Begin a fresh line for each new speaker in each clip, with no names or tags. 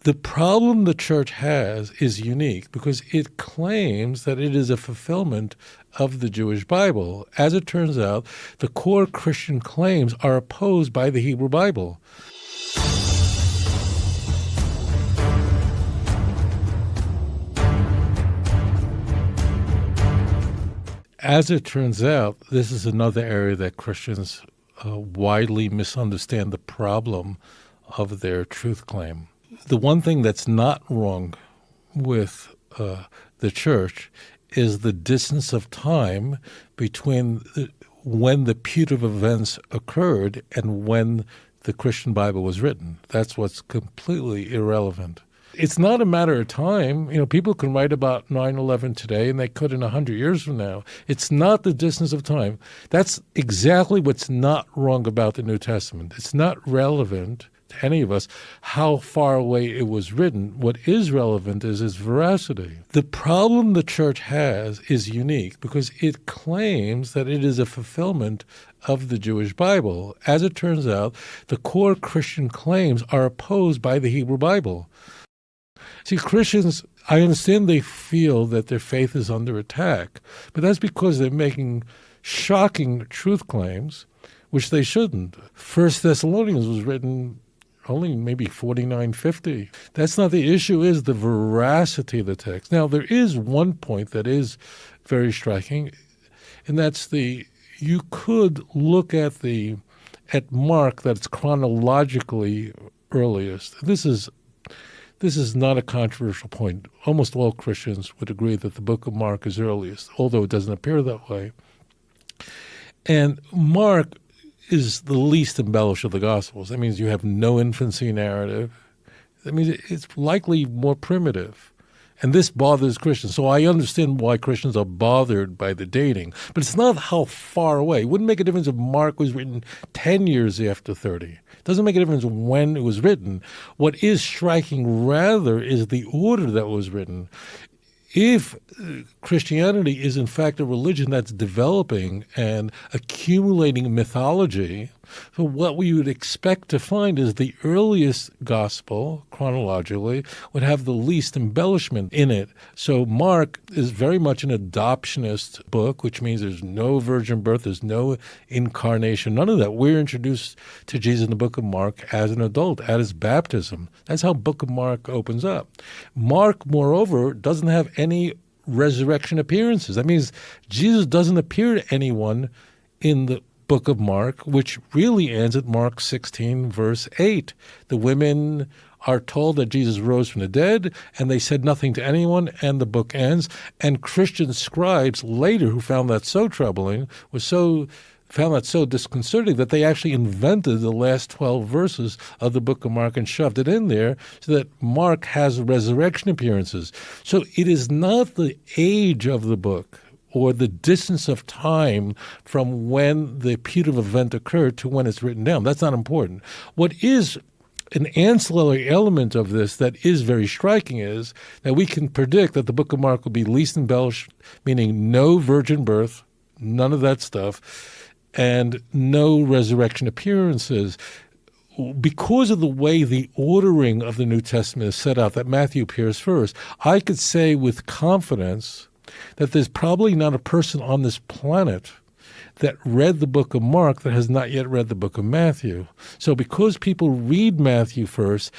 The problem the church has is unique because it claims that it is a fulfillment of the Jewish Bible. As it turns out, the core Christian claims are opposed by the Hebrew Bible. As it turns out, this is another area that Christians widely misunderstand the problem of their truth claim. The one thing that's not wrong with the church is the distance of time between when the putative events occurred and when the Christian Bible was written. That's what's completely irrelevant. It's not a matter of time. You know, people can write about 9/11 today and they could in 100 years from now. It's not the distance of time. That's exactly what's not wrong about the New Testament. It's not relevant to any of us how far away it was written. What is relevant is its veracity. The problem the church has is unique because it claims that it is a fulfillment of the Jewish Bible. As it turns out, the core Christian claims are opposed by the Hebrew Bible. See, Christians, I understand they feel that their faith is under attack, but that's because they're making shocking truth claims, which they shouldn't. 1 Thessalonians was written only maybe 4950. That's not the issue, is the veracity of the text. Now, there is one point that is very striking, and that's you could look at Mark that's chronologically earliest. This is not a controversial point. Almost all Christians would agree that the book of Mark is earliest, although it doesn't appear that way. And Mark is the least embellished of the Gospels. That means you have no infancy narrative. That means it's likely more primitive. And this bothers Christians. So I understand why Christians are bothered by the dating. But it's not how far away. It wouldn't make a difference if Mark was written 10 years after 30. It doesn't make a difference when it was written. What is striking rather is the order that was written. If Christianity is in fact a religion that's developing and accumulating mythology, so what we would expect to find is the earliest gospel, chronologically, would have the least embellishment in it. So Mark is very much an adoptionist book, which means there's no virgin birth, there's no incarnation, none of that. We're introduced to Jesus in the book of Mark as an adult, at his baptism. That's how book of Mark opens up. Mark, moreover, doesn't have any resurrection appearances. That means Jesus doesn't appear to anyone in the book of Mark, which really ends at Mark 16, verse 8. The women are told that Jesus rose from the dead, and they said nothing to anyone, and the book ends. And Christian scribes later, who found that so troubling, found that so disconcerting that they actually invented the last 12 verses of the book of Mark and shoved it in there so that Mark has resurrection appearances. So it is not the age of the book or the distance of time from when the putative event occurred to when it's written down. That's not important. What is an ancillary element of this that is very striking is that we can predict that the book of Mark will be least embellished, meaning no virgin birth, none of that stuff, and no resurrection appearances. Because of the way the ordering of the New Testament is set out, that Matthew appears first, I could say with confidence that there's probably not a person on this planet that read the book of Mark that has not yet read the book of Matthew. So because people read Matthew first,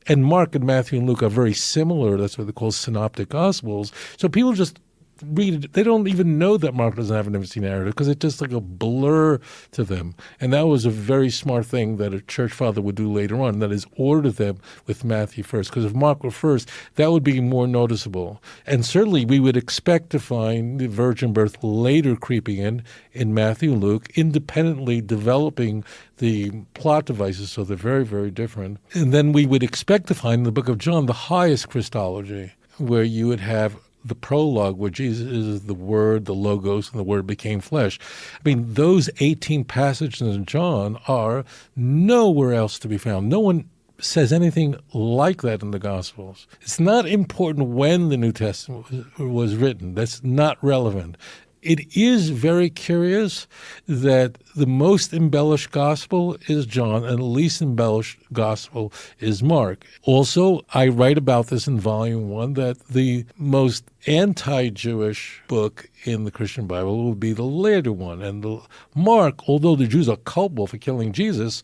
and Mark and Matthew and Luke are very similar. That's what they call synoptic gospels. So people just read it. They don't even know that Mark doesn't have an infancy narrative because it's just like a blur to them. And that was a very smart thing that a church father would do later on, that is order them with Matthew first. Because if Mark were first, that would be more noticeable. And certainly we would expect to find the virgin birth later creeping in Matthew and Luke, independently developing the plot devices, so they're very, very different. And then we would expect to find in the book of John the highest Christology, where you would have the prologue where Jesus is the Word, the Logos, and the Word became flesh. I mean, those 18 passages in John are nowhere else to be found. No one says anything like that in the Gospels. It's not important when the New Testament was written. That's not relevant. It is very curious that the most embellished gospel is John and the least embellished gospel is Mark. Also, I write about this in Volume 1, that the most anti-Jewish book in the Christian Bible would be the later one. And Mark, although the Jews are culpable for killing Jesus,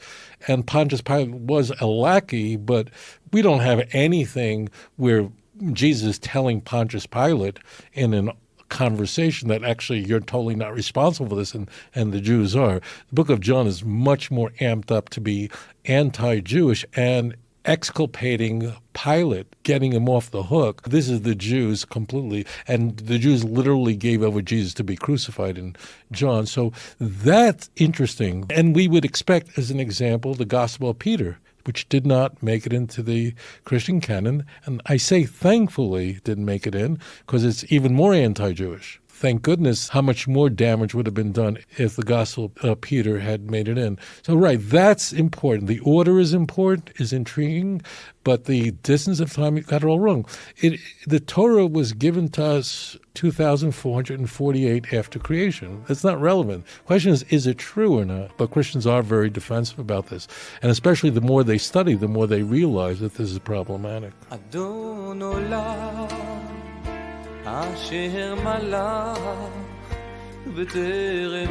and Pontius Pilate was a lackey, but we don't have anything where Jesus is telling Pontius Pilate in an conversation that actually you're totally not responsible for this, and the Jews are. The book of John is much more amped up to be anti-Jewish and exculpating Pilate, getting him off the hook. This is the Jews completely, and the Jews literally gave over Jesus to be crucified in John. So that's interesting. And we would expect, as an example, the Gospel of Peter, which did not make it into the Christian canon. And I say thankfully didn't make it in because it's even more anti-Jewish. Thank goodness how much more damage would have been done if the Gospel of Peter had made it in. So, right, that's important. The order is important, is intriguing, but the distance of time, you got it all wrong. The Torah was given to us 2,448 after creation. That's not relevant. The question is it true or not? But Christians are very defensive about this. And especially the more they study, the more they realize that this is problematic.
אשר מלך בטרם